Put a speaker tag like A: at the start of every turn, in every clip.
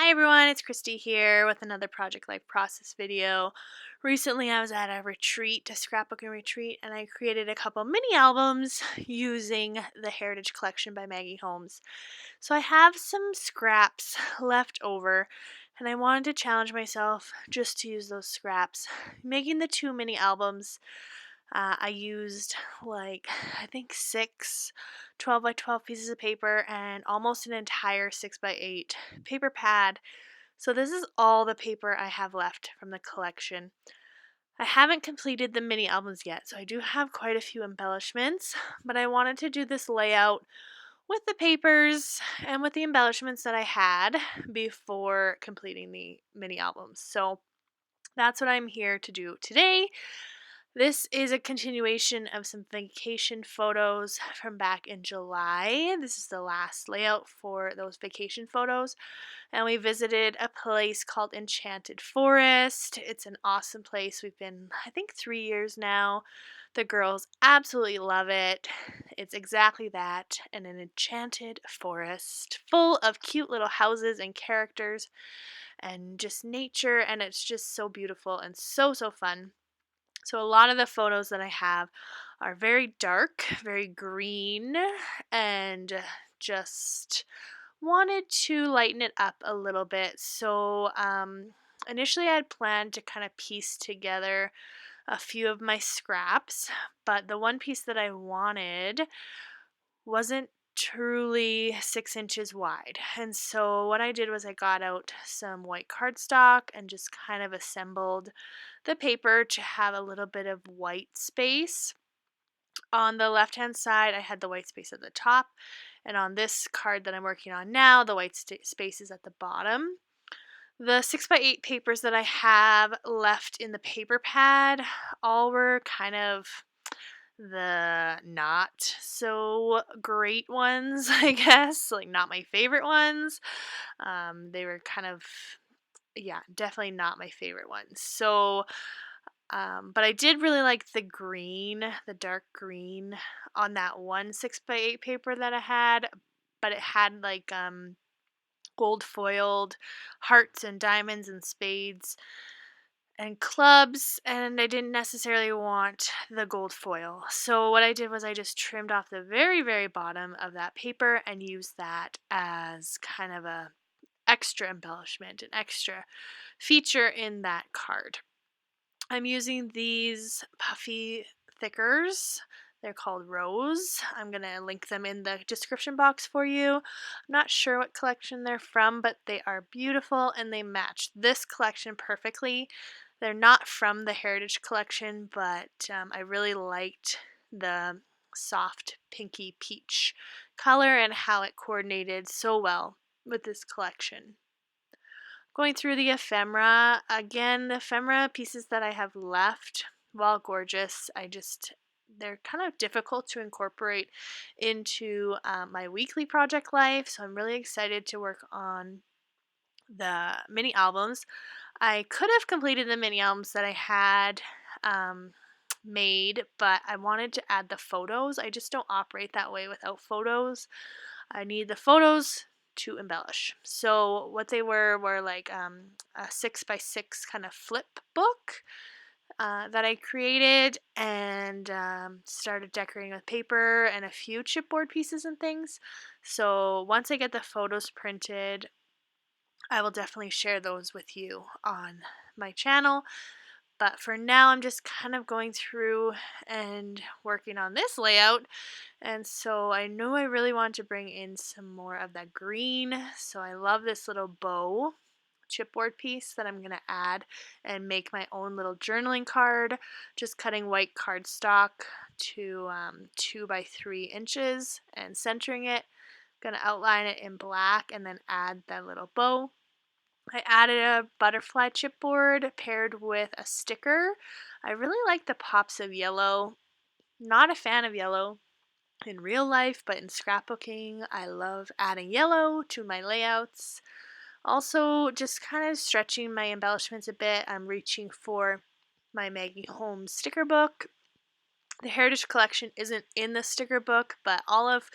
A: Hi everyone, it's Christy here with another Project Life Process video. Recently I was at a retreat, a scrapbooking retreat, and I created a couple mini albums using the Heritage Collection by Maggie Holmes. So I have some scraps left over and I wanted to challenge myself just to use those scraps. Making the two mini albums, I used I think six 12 by 12 pieces of paper and almost an entire 6 by 8 paper pad. So this is all the paper I have left from the collection. I haven't completed the mini albums yet, so I do have quite a few embellishments, but I wanted to do this layout with the papers and with the embellishments that I had before completing the mini albums. So that's what I'm here to do today. This is a continuation of some vacation photos from back in July. This is the last layout for those vacation photos. And we visited a place called Enchanted Forest. It's an awesome place. We've been, I think, 3 years now. The girls absolutely love it. It's exactly that, an enchanted forest full of cute little houses and characters and just nature, and it's just so beautiful and so fun. So a lot of the photos that I have are very dark, very green, and just wanted to lighten it up a little bit. So initially I had planned to kind of piece together a few of my scraps, but the one piece that I wanted wasn't truly 6 inches wide. And so what I did was I got out some white cardstock and just kind of assembled the paper to have a little bit of white space. On the left hand side, I had the white space at the top, and on this card that I'm working on now, the white space is at the bottom. The 6 by 8 papers that I have left in the paper pad all were kind of the not so great ones, I guess, like not my favorite ones. They were kind of, yeah, definitely not my favorite ones. So but I did really like the green, the dark green on that one 6 by 8 paper that I had, but it had gold foiled hearts and diamonds and spades and clubs, and I didn't necessarily want the gold foil. So what I did was I just trimmed off the very bottom of that paper and used that as kind of a extra embellishment, an extra feature in that card. I'm using these puffy thickers. They're called Rose. I'm going to link them in the description box for you. I'm not sure what collection they're from, but they are beautiful and they match this collection perfectly. They're not from the Heritage Collection, but I really liked the soft pinky peach color and how it coordinated so well with this collection. Going through the ephemera, again, the ephemera pieces that I have left, while gorgeous, they're kind of difficult to incorporate into my weekly project life, so I'm really excited to work on the mini albums. I could have completed the mini albums that I had made, but I wanted to add the photos. I just don't operate that way without photos. I need the photos to embellish. So what they were like a 6 by 6 kind of flip book that I created and started decorating with paper and a few chipboard pieces and things. So once I get the photos printed, I will definitely share those with you on my channel. But for now, I'm just kind of going through and working on this layout. And so I know I really want to bring in some more of that green. So I love this little bow chipboard piece that I'm going to add and make my own little journaling card. Just cutting white cardstock to 2 by 3 inches and centering it. Going to outline it in black and then add that little bow. I added a butterfly chipboard paired with a sticker. I really like the pops of yellow. Not a fan of yellow in real life, but in scrapbooking, I love adding yellow to my layouts. Also, just kind of stretching my embellishments a bit. I'm reaching for my Maggie Holmes sticker book. The Heritage Collection isn't in the sticker book, but all of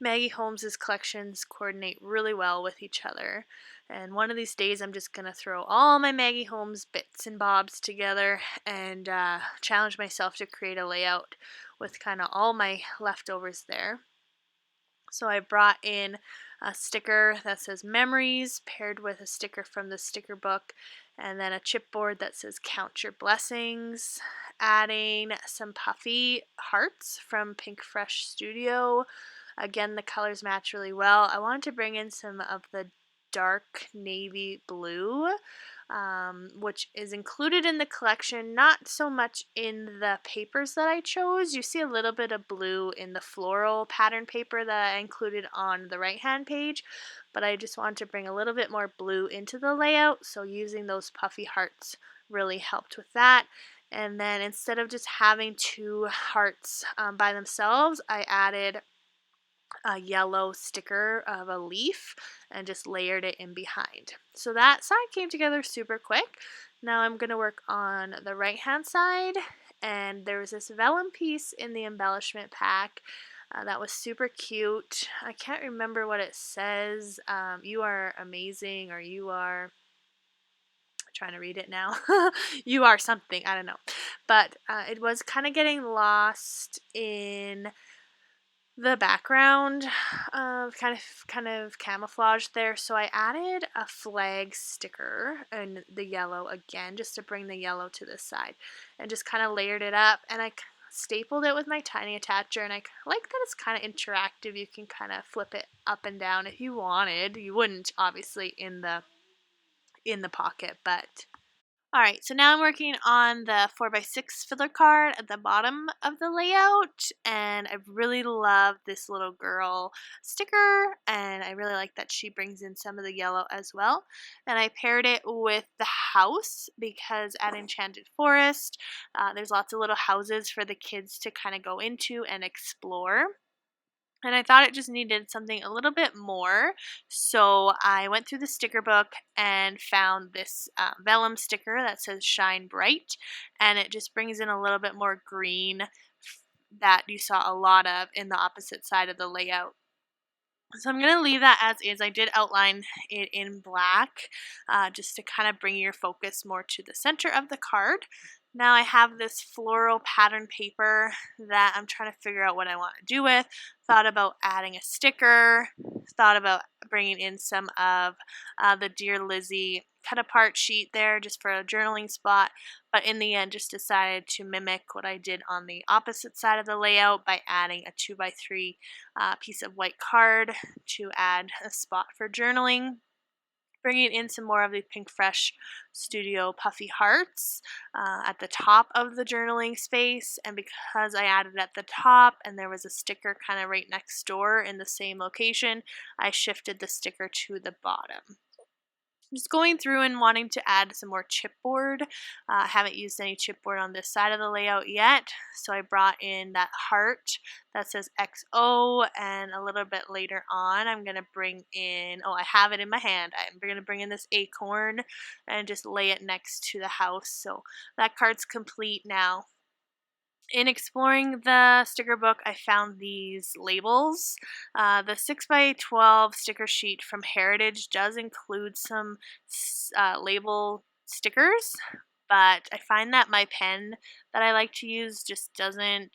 A: Maggie Holmes's collections coordinate really well with each other. And one of these days, I'm just going to throw all my Maggie Holmes bits and bobs together and challenge myself to create a layout with kind of all my leftovers there. So I brought in a sticker that says memories paired with a sticker from the sticker book, and then a chipboard that says count your blessings, adding some puffy hearts from Pink Fresh Studio. Again, the colors match really well. I wanted to bring in some of the dark navy blue, which is included in the collection, not so much in the papers that I chose. You see a little bit of blue in the floral pattern paper that I included on the right hand page, but I just wanted to bring a little bit more blue into the layout, so using those puffy hearts really helped with that. And then instead of just having two hearts by themselves, I added a yellow sticker of a leaf and just layered it in behind. So that side came together super quick. Now I'm going to work on the right hand side, and there was this vellum piece in the embellishment pack that was super cute. I can't remember what it says. You are amazing, or you are, trying to read it now. You are something, I don't know. But it was kind of getting lost in the background, kind of camouflage there, so I added a flag sticker in the yellow again, just to bring the yellow to this side, and just kind of layered it up, and I stapled it with my tiny attacher. And I like that it's kind of interactive. You can kind of flip it up and down if you wanted. You wouldn't, obviously, in the pocket, but alright, so now I'm working on the 4x6 filler card at the bottom of the layout, and I really love this little girl sticker, and I really like that she brings in some of the yellow as well. And I paired it with the house because at Enchanted Forest, there's lots of little houses for the kids to kind of go into and explore. And I thought it just needed something a little bit more, so I went through the sticker book and found this vellum sticker that says Shine Bright, and it just brings in a little bit more green that you saw a lot of in the opposite side of the layout. So I'm going to leave that as is. I did outline it in black just to kind of bring your focus more to the center of the card. Now I have this floral pattern paper that I'm trying to figure out what I want to do with. Thought about adding a sticker, thought about bringing in some of the Dear Lizzie cut apart sheet there just for a journaling spot, but in the end just decided to mimic what I did on the opposite side of the layout by adding a 2x3 piece of white card to add a spot for journaling. Bringing in some more of the Pink Fresh Studio puffy hearts at the top of the journaling space, and because I added at the top and there was a sticker kind of right next door in the same location, I shifted the sticker to the bottom. Just going through and wanting to add some more chipboard. I haven't used any chipboard on this side of the layout yet, so I brought in that heart that says XO, and a little bit later on I'm going to bring in, oh, I have it in my hand, I'm going to bring in this acorn and just lay it next to the house. So that card's complete now. In exploring the sticker book, I found these labels. The 6x12 sticker sheet from Heritage does include some label stickers, but I find that my pen that I like to use just doesn't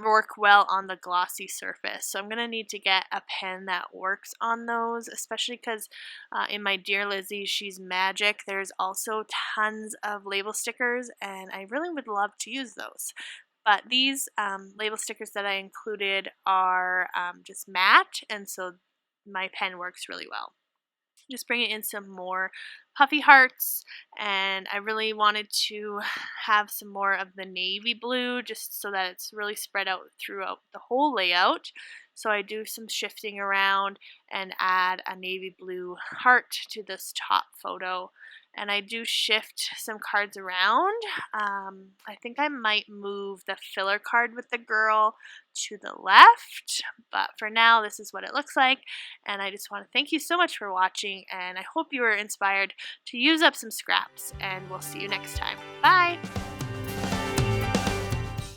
A: work well on the glossy surface. So I'm going to need to get a pen that works on those, especially because in my Dear Lizzie, She's Magic, there's also tons of label stickers, and I really would love to use those. But these label stickers that I included are just matte, and so my pen works really well. Just bringing in some more puffy hearts, and I really wanted to have some more of the navy blue just so that it's really spread out throughout the whole layout. So I do some shifting around and add a navy blue heart to this top photo, and I do shift some cards around. I think I might move the filler card with the girl to the left, but for now this is what it looks like. And I just want to thank you so much for watching, and I hope you were inspired to use up some scraps, and we'll see you next time. Bye!